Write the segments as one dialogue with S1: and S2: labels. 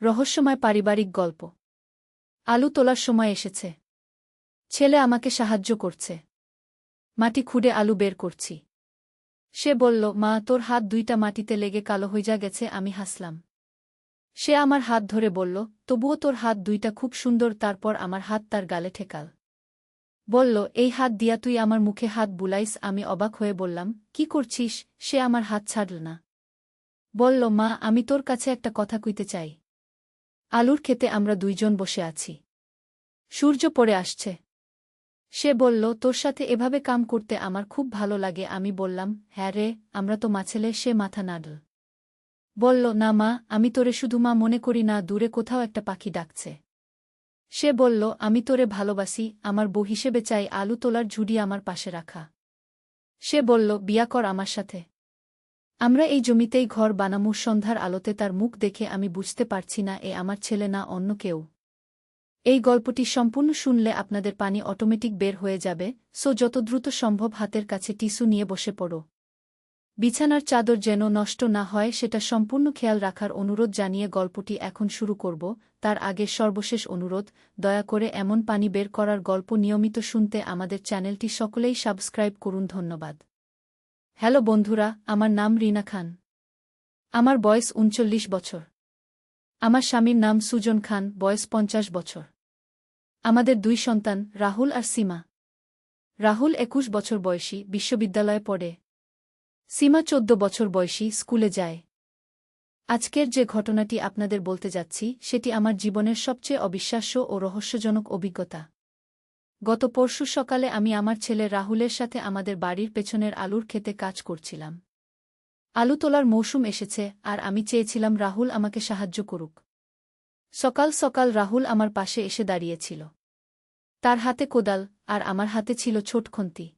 S1: রহস্যময় পারিবারিক গল্প। আলু তোলার সময় এসেছে। ছেলে আমাকে সাহায্য করছে। মাটি খুঁড়ে আলু বের করছি। সে বলল, মা, তোর হাত দুইটা মাটিতে লেগে কালো হইয়া গেছে। আমি হাসলাম। সে আমার হাত ধরে বলল, তবুও তোর হাত দুইটা খুব সুন্দর। তারপর আমার হাত তার গালে ঠেকাল। বলল, এই হাত দিয়া তুই আমার মুখে হাত বুলাইস। আমি অবাক হয়ে বললাম, কি করছিস? সে আমার হাত ছাড়ল না। বলল, মা, আমি তোর কাছে একটা কথা কইতে চাই। আলুর ক্ষেতে আমরা দুইজন বসে আছি। সূর্য পড়ে আসছে। সে বলল, তোর সাথে এভাবে কাম করতে আমার খুব ভালো লাগে। আমি বললাম, হ্যাঁ রে, আমরা তো মাছেলে। সে মাথা নাড়ল। বলল, না মা, আমি তোরে শুধু মা মনে করি না, দূরে কোথাও একটা পাখি ডাকছে। সে বলল, আমি তোরে ভালোবাসি, আমার বউ হিসেবে চাই। আলু তোলার ঝুড়ি আমার পাশে রাখা। সে বলল, বিয়া কর আমার সাথে। আমরা এই জমিতেই ঘর বানামু। সন্ধ্যার আলোতে তার মুখ দেখে আমি বুঝতে পারছি না এ আমার ছেলে না অন্য কেউ। এই গল্পটি সম্পূর্ণ শুনলে আপনাদের পানি অটোমেটিক বের হয়ে যাবে, সো যত দ্রুত সম্ভব হাতের কাছে টিস্যু নিয়ে বসে পড়ো। বিছানার চাদর যেন নষ্ট না হয় সেটা সম্পূর্ণ খেয়াল রাখার অনুরোধ জানিয়ে গল্পটি এখন শুরু করব। তার আগে সর্বশেষ অনুরোধ, দয়া করে এমন পানি বের করার গল্প নিয়মিত শুনতে আমাদের চ্যানেলটি সকলেই সাবস্ক্রাইব করুন। ধন্যবাদ। হ্যালো বন্ধুরা, আমার নাম রিনা খান। আমার বয়স ৩৯ বছর। আমার স্বামীর নাম সুজন খান, বয়স ৫০ বছর। আমাদের দুই সন্তান, রাহুল আর সীমা। রাহুল ২১ বছর বয়সী, বিশ্ববিদ্যালয়ে পড়ে। সীমা ১৪ বছর বয়সী, স্কুলে যায়। আজকের যে ঘটনাটি আপনাদের বলতে যাচ্ছি সেটি আমার জীবনের সবচেয়ে অবিশ্বাস্য ও রহস্যজনক অভিজ্ঞতা। গত পরশু সকালে আমি আমার ছেলে রাহুলের সাথে আমাদের বাড়ির পেছনের আলুর ক্ষেতে কাজ করছিলাম। আলু তোলার মৌসুম এসেছে আর আমি চেয়েছিলাম রাহুল আমাকে সাহায্য করুক। সকাল সকাল রাহুল আমার পাশে এসে দাঁড়িয়েছিল। তার হাতে কোদাল আর আমার হাতে ছিল ছোট খুন্তি।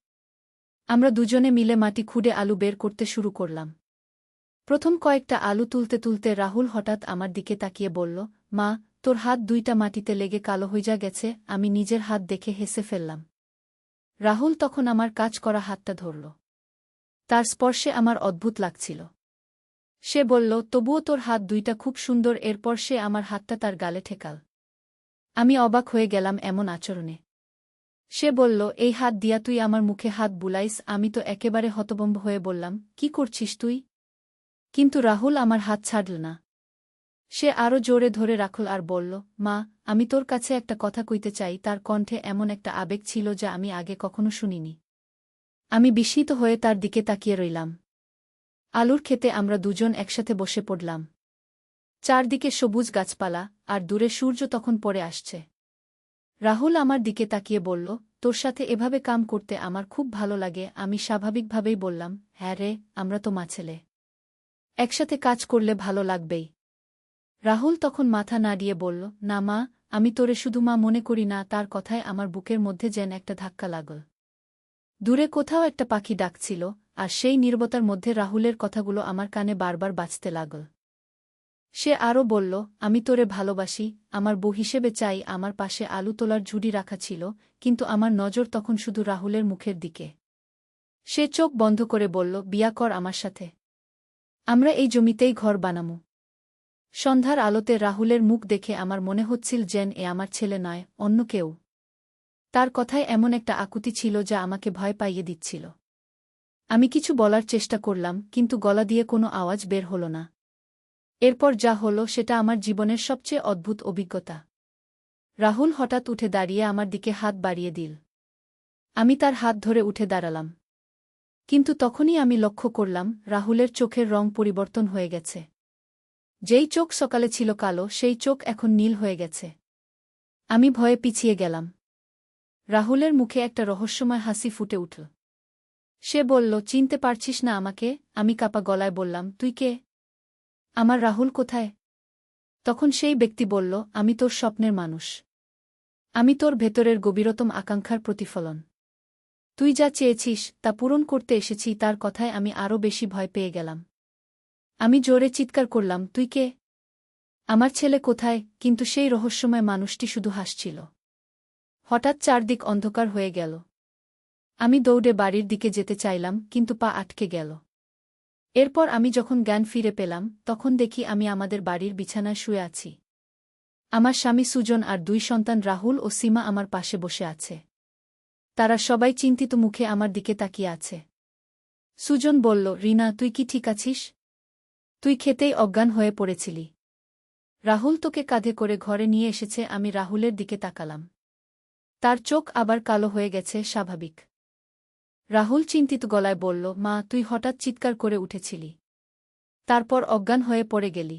S1: আমরা দুজনে মিলে মাটি খুঁড়ে আলু বের করতে শুরু করলাম। প্রথম কয়েকটা আলু তুলতে তুলতে রাহুল হঠাৎ আমার দিকে তাকিয়ে বলল, মা, তোর হাত দুইটা মাটিতে লেগে কালো হইয়া গেছে। আমি নিজের হাত দেখে হেসে ফেললাম। রাহুল তখন আমার কাজ করা হাতটা ধরল। তার স্পর্শে আমার অদ্ভুত লাগছিল। সে বলল, তবুও তোর হাত দুইটা খুব সুন্দর। এরপর সে আমার হাতটা তার গালে ঠেকাল। আমি অবাক হয়ে গেলাম এমন আচরণে। সে বলল, এই হাত দিয়া তুই আমার মুখে হাত বুলাইস। আমি তো একেবারে হতভম্ব হয়ে বললাম, কি করছিস তুই? কিন্তু রাহুল আমার হাত ছাড়ল না। সে আরও জোরে ধরে রাখল আর বলল, মা, আমি তোর কাছে একটা কথা কইতে চাই। তার কণ্ঠে এমন একটা আবেগ ছিল যা আমি আগে কখনো শুনিনি। আমি বিস্মিত হয়ে তার দিকে তাকিয়ে রইলাম। আলুর ক্ষেতে আমরা দুজন একসাথে বসে পড়লাম। চারদিকে সবুজ গাছপালা, আর দূরে সূর্য তখন পড়ে আসছে। রাহুল আমার দিকে তাকিয়ে বলল, তোর সাথে এভাবে কাম করতে আমার খুব ভালো লাগে। আমি স্বাভাবিকভাবেই বললাম, হ্যাঁ রে, আমরা তো মাছেলে। একসাথে কাজ করলে ভালো লাগবেই। রাহুল তখন মাথা নাড়িয়ে বলল, না মা, আমি তোরে শুধু মা মনে করি না। তার কথায় আমার বুকের মধ্যে যেন একটা ধাক্কা লাগল। দূরে কোথাও একটা পাখি ডাকছিল, আর সেই নীরবতার মধ্যে রাহুলের কথাগুলো আমার কানে বারবার বাজতে লাগল। সে আরও বলল, আমি তোরে ভালোবাসি, আমার বউ হিসেবে চাই। আমার পাশে আলু তোলার ঝুড়ি রাখা ছিল, কিন্তু আমার নজর তখন শুধু রাহুলের মুখের দিকে। সে চোখ বন্ধ করে বলল, বিয়া কর আমার সাথে। আমরা এই জমিতেই ঘর বানামু। সন্ধ্যার আলোতে রাহুলের মুখ দেখে আমার মনে হচ্ছিল যেন এ আমার ছেলে নয়, অন্য কেউ। তার কথায় এমন একটা আকুতি ছিল যা আমাকে ভয় পাইয়ে দিচ্ছিল। আমি কিছু বলার চেষ্টা করলাম, কিন্তু গলা দিয়ে কোনো আওয়াজ বের হল না। এরপর যা হলো সেটা আমার জীবনের সবচেয়ে অদ্ভুত অভিজ্ঞতা। রাহুল হঠাৎ উঠে দাঁড়িয়ে আমার দিকে হাত বাড়িয়ে দিল। আমি তার হাত ধরে উঠে দাঁড়ালাম। কিন্তু তখনই আমি লক্ষ্য করলাম রাহুলের চোখের রং পরিবর্তন হয়ে গেছে। যেই চোখ সকালে ছিল কালো, সেই চোখ এখন নীল হয়ে গেছে। আমি ভয়ে পিছিয়ে গেলাম। রাহুলের মুখে একটা রহস্যময় হাসি ফুটে উঠল। সে বলল, চিনতে পারছিস না আমাকে? আমি কাঁপা গলায় বললাম, তুই কে? আমার রাহুল কোথায়? তখন সেই ব্যক্তি বলল, আমি তোর স্বপ্নের মানুষ। আমি তোর ভেতরের গভীরতম আকাঙ্ক্ষার প্রতিফলন। তুই যা চেয়েছিস তা পূরণ করতে এসেছি। তার কথায় আমি আরও বেশি ভয় পেয়ে গেলাম। আমি জোরে চিৎকার করলাম, তুই কে? আমার ছেলে কোথায়? কিন্তু সেই রহস্যময় মানুষটি শুধু হাসছিল। হঠাৎ চারদিক অন্ধকার হয়ে গেল। আমি দৌড়ে বাড়ির দিকে যেতে চাইলাম, কিন্তু পা আটকে গেল। এরপর আমি যখন জ্ঞান ফিরে পেলাম, তখন দেখি আমি আমাদের বাড়ির বিছানায় শুয়ে আছি। আমার স্বামী সুজন আর 2 সন্তান রাহুল ও সীমা আমার পাশে বসে আছে। তারা সবাই চিন্তিত মুখে আমার দিকে তাকিয়ে আছে। সুজন বলল, রিনা, তুই কি ঠিক আছিস? তুই খেতেই অজ্ঞান হয়ে পড়েছিলি। রাহুল তোকে কাঁধে করে ঘরে নিয়ে এসেছে। আমি রাহুলের দিকে তাকালাম। তার চোখ আবার কালো হয়ে গেছে, স্বাভাবিক। রাহুল চিন্তিত গলায় বলল, মা, তুই হঠাৎ চিৎকার করে উঠেছিলি। তারপর অজ্ঞান হয়ে পড়ে গেলি।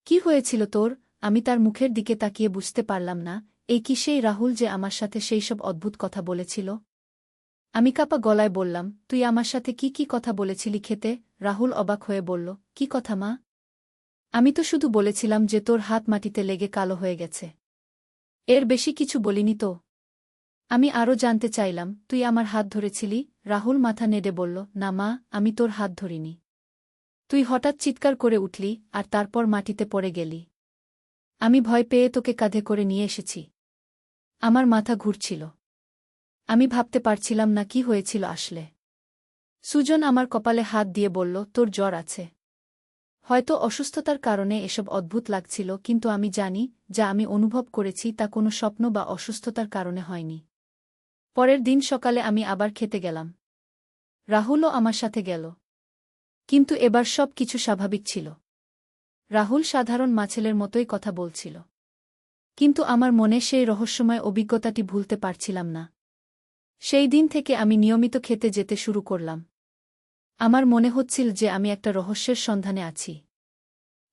S1: কি হয়েছিল তোর? আমি তার মুখের দিকে তাকিয়ে বুঝতে পারলাম না, এই কি সেই রাহুল যে আমার সাথে সেই সব অদ্ভুত কথা বলেছিল? আমি কাঁপা গলায় বললাম, তুই আমার সাথে কি কি কথা বলেছিলি খেতে? রাহুল অবাক হয়ে বলল, কি কথা মা? আমি তো শুধু বলেছিলাম যে তোর হাত মাটিতে লেগে কালো হয়ে গেছে। এর বেশি কিছু বলিনি তো। আমি আরও জানতে চাইলাম, তুই আমার হাত ধরেছিলি? রাহুল মাথা নেড়ে বলল, না মা, আমি তোর হাত ধরিনি। তুই হঠাৎ চিৎকার করে উঠলি আর তারপর মাটিতে পড়ে গেলি। আমি ভয় পেয়ে তোকে কাঁধে করে নিয়ে এসেছি। আমার মাথা ঘুরছিল। আমি ভাবতে পারছিলাম না কি হয়েছিল আসলে। সুজন আমার কপালে হাত দিয়ে বলল, তোর জ্বর আছে। হয়তো অসুস্থতার কারণে এসব অদ্ভুত লাগছিল, কিন্তু আমি জানি, যা আমি অনুভব করেছি তা কোনো স্বপ্ন বা অসুস্থতার কারণে হয়নি। পরের দিন সকালে আমি আবার খেতে গেলাম। রাহুলও আমার সাথে গেল। কিন্তু এবার সব কিছু স্বাভাবিক ছিল। রাহুল সাধারণ মাছেলের মতোই কথা বলছিল। কিন্তু আমার মনে সেই রহস্যময় অভিজ্ঞতাটি ভুলতে পারছিলাম না। সেই দিন থেকে আমি নিয়মিত খেতে যেতে শুরু করলাম। আমার মনে হচ্ছিল যে আমি একটা রহস্যের সন্ধানে আছি।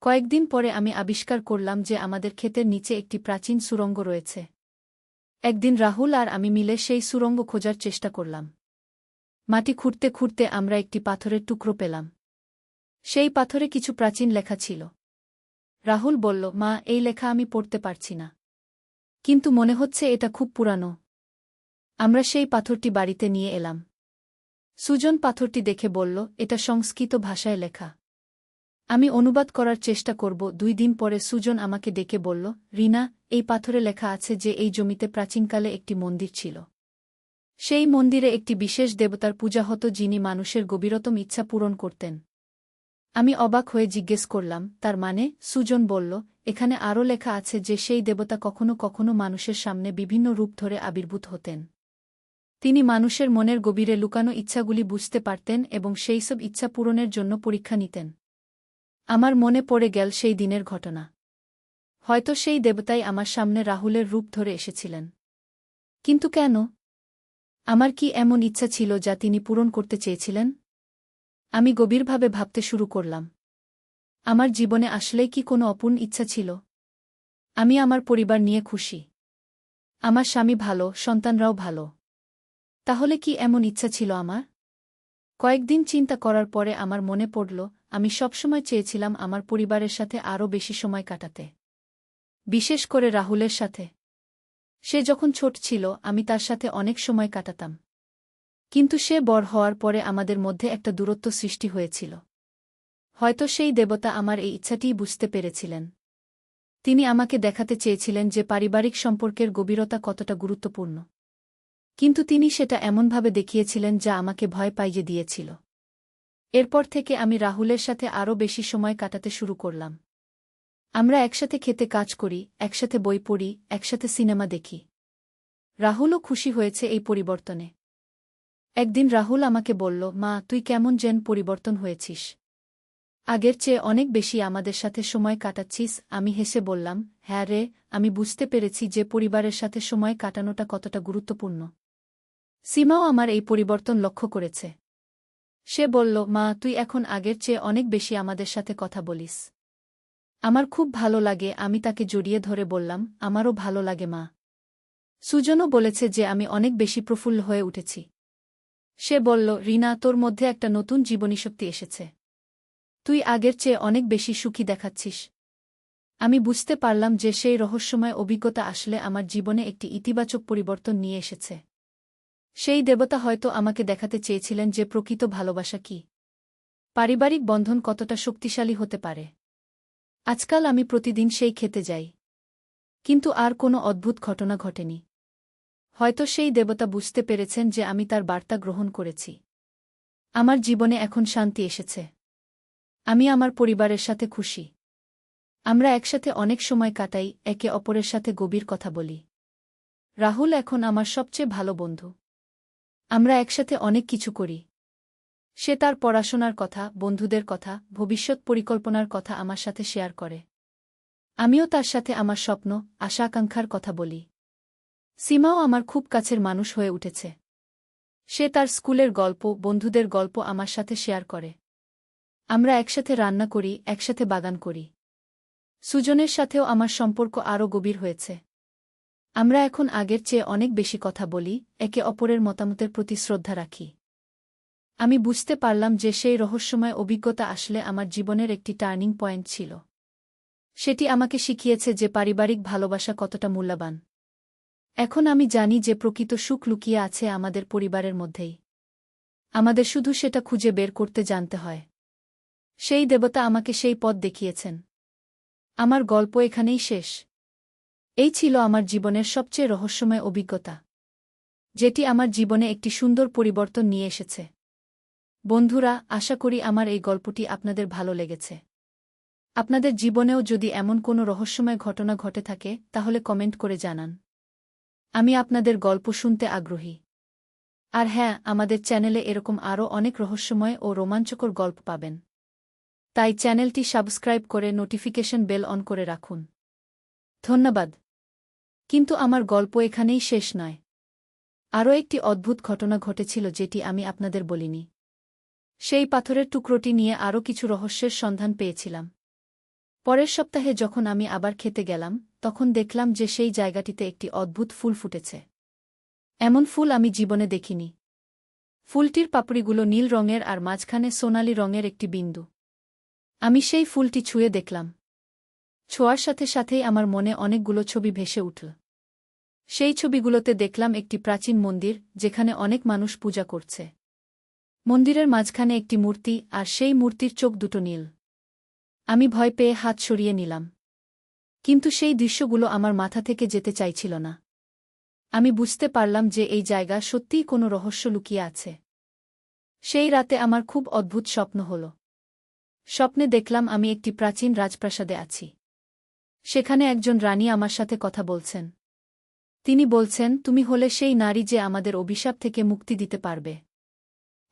S1: কয়েকদিন পরে আমি আবিষ্কার করলাম যে আমাদের ক্ষেতের নিচে একটি প্রাচীন সুড়ঙ্গ রয়েছে। একদিন রাহুল আর আমি মিলে সেই সুড়ঙ্গ খোঁজার চেষ্টা করলাম। মাটি খুঁড়তে খুঁড়তে আমরা একটি পাথরের টুকরো পেলাম। সেই পাথরে কিছু প্রাচীন লেখা ছিল। রাহুল বলল, মা, এই লেখা আমি পড়তে পারছি না। কিন্তু মনে হচ্ছে এটা খুব পুরানো। আমরা সেই পাথরটি বাড়িতে নিয়ে এলাম। সুজন পাথরটি দেখে বলল, এটা সংস্কৃত ভাষায় লেখা। আমি অনুবাদ করার চেষ্টা করব। 2 দিন পরে সুজন আমাকে ডেকে বলল, রিনা, এই পাথরে লেখা আছে যে এই জমিতে প্রাচীনকালে একটি মন্দির ছিল। সেই মন্দিরে একটি বিশেষ দেবতার পূজা হতো যিনি মানুষের গভীরতম ইচ্ছা পূরণ করতেন। আমি অবাক হয়ে জিজ্ঞেস করলাম, তার মানে? সুজন বলল, এখানে আরও লেখা আছে যে সেই দেবতা কখনো কখনো মানুষের সামনে বিভিন্ন রূপ ধরে আবির্ভূত হতেন। তিনি মানুষের মনের গভীরে লুকানো ইচ্ছাগুলি বুঝতে পারতেন এবং সেই সব ইচ্ছা পূরণের জন্য পরীক্ষা নিতেন। আমার মনে পড়ে গেল সেই দিনের ঘটনা। হয়তো সেই দেবতাই আমার সামনে রাহুলের রূপ ধরে এসেছিলেন। কিন্তু কেন? আমার কি এমন ইচ্ছা ছিল যা তিনি পূরণ করতে চেয়েছিলেন? আমি গভীরভাবে ভাবতে শুরু করলাম। আমার জীবনে আসলেই কি কোনো অপূর্ণ ইচ্ছা ছিল? আমি আমার পরিবার নিয়ে খুশি। আমার স্বামী ভালো, সন্তানরাও ভালো। তাহলে কি এমন ইচ্ছা ছিল আমার? কয়েকদিন চিন্তা করার পরে আমার মনে পড়ল, আমি সবসময় চেয়েছিলাম আমার পরিবারের সাথে আরও বেশি সময় কাটাতে। বিশেষ করে রাহুলের সাথে। সে যখন ছোট ছিল আমি তার সাথে অনেক সময় কাটাতাম। কিন্তু সে বড় হওয়ার পরে আমাদের মধ্যে একটা দূরত্ব সৃষ্টি হয়েছিল। হয়তো সেই দেবতা আমার এই ইচ্ছাটিই বুঝতে পেরেছিলেন। তিনি আমাকে দেখাতে চেয়েছিলেন যে পারিবারিক সম্পর্কের গভীরতা কতটা গুরুত্বপূর্ণ। কিন্তু তিনি সেটা এমনভাবে দেখিয়েছিলেন যা আমাকে ভয় পাইয়ে দিয়েছিল। এরপর থেকে আমি রাহুলের সাথে আরও বেশি সময় কাটাতে শুরু করলাম। আমরা একসাথে খেতে কাজ করি, একসাথে বই পড়ি, একসাথে সিনেমা দেখি। রাহুলও খুশি হয়েছে এই পরিবর্তনে। একদিন রাহুল আমাকে বলল, মা, তুই কেমন যেন পরিবর্তন হয়েছিস। আগের চেয়ে অনেক বেশি আমাদের সাথে সময় কাটাচ্ছিস। আমি হেসে বললাম, হ্যাঁ রে, আমি বুঝতে পেরেছি যে পরিবারের সাথে সময় কাটানোটা কতটা গুরুত্বপূর্ণ। সীমাও আমার এই পরিবর্তন লক্ষ্য করেছে। সে বলল, মা, তুই এখন আগের চেয়ে অনেক বেশি আমাদের সাথে কথা বলিস। আমার খুব ভালো লাগে। আমি তাকে জড়িয়ে ধরে বললাম, আমারও ভালো লাগে মা। সুজনও বলেছে যে আমি অনেক বেশি প্রফুল্ল হয়ে উঠেছি। সে বলল, রিনা, তোর মধ্যে একটা নতুন জীবনীশক্তি এসেছে। তুই আগের চেয়ে অনেক বেশি সুখী দেখাচ্ছিস। আমি বুঝতে পারলাম যে সেই রহস্যময় অভিজ্ঞতা আসলে আমার জীবনে একটি ইতিবাচক পরিবর্তন নিয়ে এসেছে। সেই দেবতা হয়তো আমাকে দেখাতে চেয়েছিলেন যে প্রকৃত ভালোবাসা কি, পারিবারিক বন্ধন কতটা শক্তিশালী হতে পারে। আজকাল আমি প্রতিদিন সেই খেতে যাই। কিন্তু আর কোনো অদ্ভুত ঘটনা ঘটেনি। হয়তো সেই দেবতা বুঝতে পেরেছেন যে আমি তার বার্তা গ্রহণ করেছি। আমার জীবনে এখন শান্তি এসেছে। আমি আমার পরিবারের সাথে খুশি। আমরা একসাথে অনেক সময় কাটাই, একে অপরের সাথে গভীর কথা বলি। রাহুল এখন আমার সবচেয়ে ভালো বন্ধু। আমরা একসাথে অনেক কিছু করি। সে তার পড়াশোনার কথা, বন্ধুদের কথা, ভবিষ্যৎ পরিকল্পনার কথা আমার সাথে শেয়ার করে। আমিও তার সাথে আমার স্বপ্ন, আশা আকাঙ্ক্ষার কথা বলি। সীমাও আমার খুব কাছের মানুষ হয়ে উঠেছে। সে তার স্কুলের গল্প, বন্ধুদের গল্প আমার সাথে শেয়ার করে। আমরা একসাথে রান্না করি, একসাথে বাগান করি। সুজনের সাথেও আমার সম্পর্ক আরও গভীর হয়েছে। আমরা এখন আগের চেয়ে অনেক বেশি কথা বলি, একে অপরের মতামতের প্রতি শ্রদ্ধা রাখি। আমি বুঝতে পারলাম যে সেই রহস্যময় অভিজ্ঞতা আসলে আমার জীবনের একটি টার্নিং পয়েন্ট ছিল। সেটি আমাকে শিখিয়েছে যে পারিবারিক ভালোবাসা কতটা মূল্যবান। এখন আমি জানি যে প্রকৃত সুখ লুকিয়ে আছে আমাদের পরিবারের মধ্যেই। আমাদের শুধু সেটা খুঁজে বের করতে জানতে হয়। সেই দেবতা আমাকে সেই পথ দেখিয়েছেন। আমার গল্প এখানেই শেষ। এই ছিল আমার জীবনের সবচেয়ে রহস্যময় অভিজ্ঞতা, যেটি আমার জীবনে একটি সুন্দর পরিবর্তন নিয়ে এসেছে। বন্ধুরা, আশা করি আমার এই গল্পটি আপনাদের ভালো লেগেছে। আপনাদের জীবনেও যদি এমন কোনো রহস্যময় ঘটনা ঘটে থাকে তাহলে কমেন্ট করে জানান। আমি আপনাদের গল্প শুনতে আগ্রহী। আর হ্যাঁ, আমাদের চ্যানেলে এরকম আরও অনেক রহস্যময় ও রোমাঞ্চকর গল্প পাবেন। তাই চ্যানেলটি সাবস্ক্রাইব করে নোটিফিকেশন বেল অন করে রাখুন। ধন্যবাদ। কিন্তু আমার গল্প এখানেই শেষ নয়। আরও একটি অদ্ভুত ঘটনা ঘটেছিল যেটি আমি আপনাদের বলিনি। সেই পাথরের টুকরোটি নিয়ে আরও কিছু রহস্যের সন্ধান পেয়েছিলাম। পরের সপ্তাহে যখন আমি আবার খেতে গেলাম, তখন দেখলাম যে সেই জায়গাটিতে একটি অদ্ভুত ফুল ফুটেছে। এমন ফুল আমি জীবনে দেখিনি। ফুলটির পাপড়িগুলো নীল রঙের আর মাঝখানে সোনালি রঙের একটি বিন্দু। আমি সেই ফুলটি ছুঁয়ে দেখলাম। ছোঁয়ার সাথে সাথেই আমার মনে অনেকগুলো ছবি ভেসে উঠল। সেই ছবিগুলোতে দেখলাম একটি প্রাচীন মন্দির, যেখানে অনেক মানুষ পূজা করছে। মন্দিরের মাঝখানে একটি মূর্তি, আর সেই মূর্তির চোখ দুটো নীল। আমি ভয় পেয়ে হাত সরিয়ে নিলাম। কিন্তু সেই দৃশ্যগুলো আমার মাথা থেকে যেতে চাইছিল না। আমি বুঝতে পারলাম যে এই জায়গা সত্যিই কোনো রহস্য লুকিয়ে আছে। সেই রাতে আমার খুব অদ্ভুত স্বপ্ন হল। স্বপ্নে দেখলাম আমি একটি প্রাচীন রাজপ্রাসাদে আছি। সেখানে একজন রানী আমার সাথে কথা বলছেন। তিনি বলছেন, তুমি হলে সেই নারী যে আমাদের অভিশাপ থেকে মুক্তি দিতে পারবে।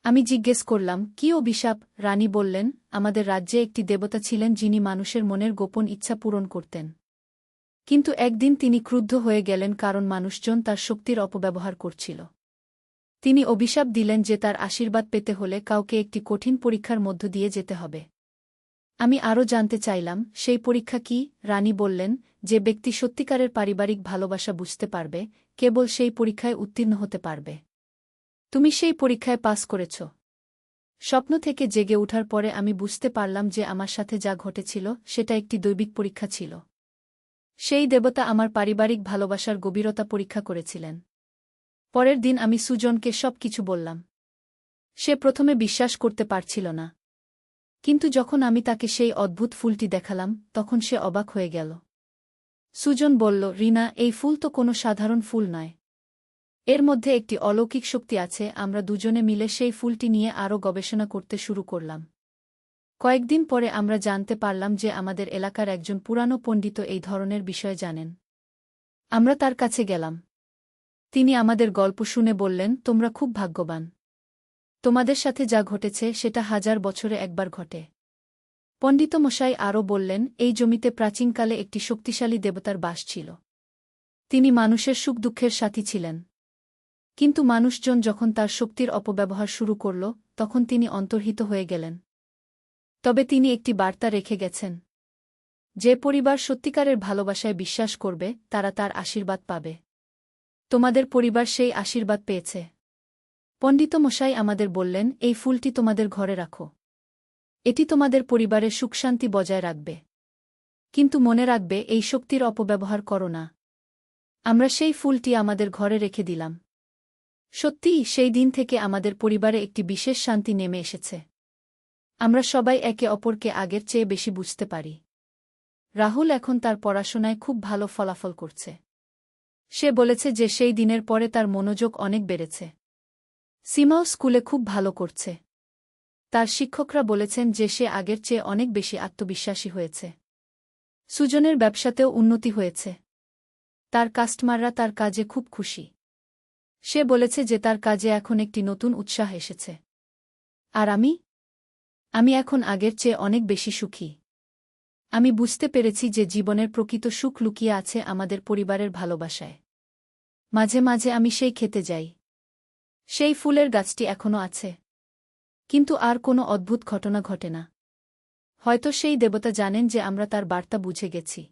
S1: আমি জিজ্ঞেস করলাম, কী অভিশাপ? রানী বললেন, আমাদের রাজ্যে একটি দেবতা ছিলেন যিনি মানুষের মনের গোপন ইচ্ছা পূরণ করতেন। কিন্তু একদিন তিনি ক্রুদ্ধ হয়ে গেলেন কারণ মানুষজন তার শক্তির অপব্যবহার করছিল। তিনি অভিশাপ দিলেন যে তার আশীর্বাদ পেতে হলে কাউকে একটি কঠিন পরীক্ষার মধ্য দিয়ে যেতে হবে। আমি আরও জানতে চাইলাম, সেই পরীক্ষা কি? রানী বললেন, যে ব্যক্তি সত্যিকারের পারিবারিক ভালোবাসা বুঝতে পারবে, কেবল সেই পরীক্ষায় উত্তীর্ণ হতে পারবে। তুমি সেই পরীক্ষায় পাস করেছ। স্বপ্ন থেকে জেগে ওঠার পরে আমি বুঝতে পারলাম যে আমার সাথে যা ঘটেছিল সেটা একটি দৈবিক পরীক্ষা ছিল। সেই দেবতা আমার পারিবারিক ভালোবাসার গভীরতা পরীক্ষা করেছিলেন। পরের দিন আমি সুজনকে সব কিছু বললাম। সে প্রথমে বিশ্বাস করতে পারছিল না। কিন্তু যখন আমি তাকে সেই অদ্ভুত ফুলটি দেখালাম, তখন সে অবাক হয়ে গেল। সুজন বলল, রিনা, এই ফুল তো কোনো সাধারণ ফুল নয়। এর মধ্যে একটি অলৌকিক শক্তি আছে। আমরা দুজনে মিলে সেই ফুলটি নিয়ে আরও গবেষণা করতে শুরু করলাম। কয়েকদিন পরে আমরা জানতে পারলাম যে আমাদের এলাকার একজন পুরানো পণ্ডিত এই ধরনের বিষয়ে জানেন। আমরা তার কাছে গেলাম। তিনি আমাদের গল্প শুনে বললেন, তোমরা খুব ভাগ্যবান। তোমাদের সাথে যা ঘটেছে সেটা 1000 বছরে একবার ঘটে। পণ্ডিতমশাই আরও বললেন, এই জমিতে প্রাচীনকালে একটি শক্তিশালী দেবতার বাস ছিল। তিনি মানুষের সুখ দুঃখের সাথী ছিলেন। কিন্তু মানুষজন যখন তার শক্তির অপব্যবহার শুরু করল, তখন তিনি অন্তর্হিত হয়ে গেলেন। তবে তিনি একটি বার্তা রেখে গেছেন। যে পরিবার সত্যিকারের ভালোবাসায় বিশ্বাস করবে, তারা তার আশীর্বাদ পাবে। তোমাদের পরিবার সেই আশীর্বাদ পেয়েছে। পণ্ডিতমশাই আমাদের বললেন, এই ফুলটি তোমাদের ঘরে রাখো। এটি তোমাদের পরিবারের সুখশান্তি বজায় রাখবে। কিন্তু মনে রাখবে, এই শক্তির অপব্যবহার করো না। আমরা সেই ফুলটি আমাদের ঘরে রেখে দিলাম। সত্যিই সেই দিন থেকে আমাদের পরিবারে একটি বিশেষ শান্তি নেমে এসেছে। আমরা সবাই একে অপরকে আগের চেয়ে বেশি বুঝতে পারি। রাহুল এখন তার পড়াশোনায় খুব ভালো ফলাফল করছে। সে বলেছে যে সেই দিনের পরে তার মনোযোগ অনেক বেড়েছে। সীমাও স্কুলে খুব ভালো করছে। তার শিক্ষকরা বলেছেন যে সে আগের চেয়ে অনেক বেশি আত্মবিশ্বাসী হয়েছে। সুজনের ব্যবসাতেও উন্নতি হয়েছে। তার কাস্টমাররা তার কাজে খুব খুশি। সে বলেছে যে তার কাজে এখন একটি নতুন উৎসাহ এসেছে। আর আমি এখন আগের চেয়ে অনেক বেশি সুখী। আমি বুঝতে পেরেছি যে জীবনের প্রকৃত সুখ লুকিয়ে আছে আমাদের পরিবারের ভালোবাসায়। মাঝে মাঝে আমি সেই খেতে যাই। সেই ফুলের গাছটি এখনো আছে। কিন্তু আর কোনো অদ্ভুত ঘটনা ঘটে না। হয়তো সেই দেবতা জানেন যে আমরা তার বার্তা বুঝে গেছি।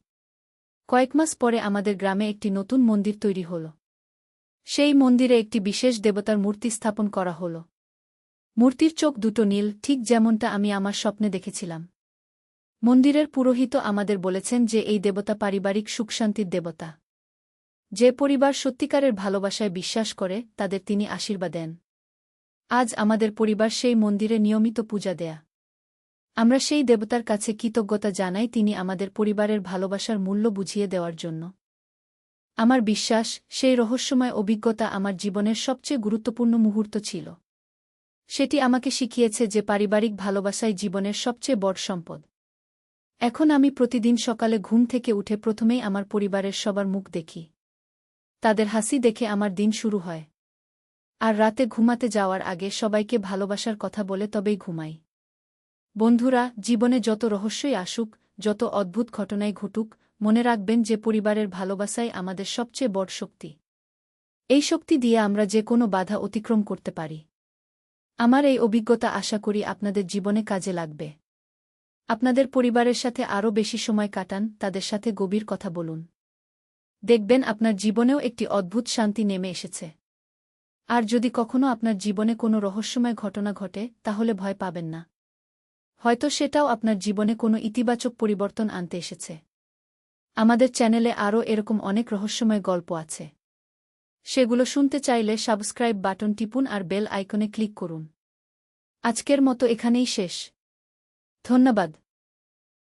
S1: কয়েক মাস পরে আমাদের গ্রামে একটি নতুন মন্দির তৈরি হল। সেই মন্দিরে একটি বিশেষ দেবতার মূর্তি স্থাপন করা হল। মূর্তির চোখ দুটো নীল, ঠিক যেমনটা আমি আমার স্বপ্নে দেখেছিলাম। মন্দিরের পুরোহিত আমাদের বলেছেন যে এই দেবতা পারিবারিক সুখশান্তির দেবতা। যে পরিবার সত্যিকারের ভালোবাসায় বিশ্বাস করে তাদের তিনি আশীর্বাদ দেন। আজ আমাদের পরিবার সেই মন্দিরে নিয়মিত পূজা দেয়া। আমরা সেই দেবতার কাছে কৃতজ্ঞতা জানাই, তিনি আমাদের পরিবারের ভালোবাসার মূল্য বুঝিয়ে দেওয়ার জন্য। আমার বিশ্বাস, সেই রহস্যময় অভিজ্ঞতা আমার জীবনের সবচেয়ে গুরুত্বপূর্ণ মুহূর্ত ছিল। সেটি আমাকে শিখিয়েছে যে পারিবারিক ভালোবাসাই জীবনের সবচেয়ে বড় সম্পদ। এখন আমি প্রতিদিন সকালে ঘুম থেকে উঠে প্রথমেই আমার পরিবারের সবার মুখ দেখি। তাদের হাসি দেখে আমার দিন শুরু হয়। আর রাতে ঘুমাতে যাওয়ার আগে সবাইকে ভালোবাসার কথা বলে তবেই ঘুমাই। বন্ধুরা, জীবনে যত রহস্যই আসুক, যত অদ্ভুত ঘটনাই ঘটুক, মনে রাখবেন যে পরিবারের ভালোবাসাই আমাদের সবচেয়ে বড় শক্তি। এই শক্তি দিয়ে আমরা যে কোনো বাধা অতিক্রম করতে পারি। আমার এই অভিজ্ঞতা আশা করি আপনাদের জীবনে কাজে লাগবে। আপনাদের পরিবারের সাথে আরও বেশি সময় কাটান, তাদের সাথে গভীর কথা বলুন। দেখবেন আপনার জীবনেও একটি অদ্ভুত শান্তি নেমে এসেছে। আর যদি কখনো আপনার জীবনে কোনো রহস্যময় ঘটনা ঘটে, তাহলে ভয় পাবেন না। হয়তো সেটাও আপনার জীবনে কোনো ইতিবাচক পরিবর্তন আনতে এসেছে। আমাদের চ্যানেলে আরও এরকম অনেক রহস্যময় গল্প আছে। সেগুলো শুনতে চাইলে সাবস্ক্রাইব বাটন টিপুন আর বেল আইকনে ক্লিক করুন। আজকের মতো এখানেই শেষ। ধন্যবাদ।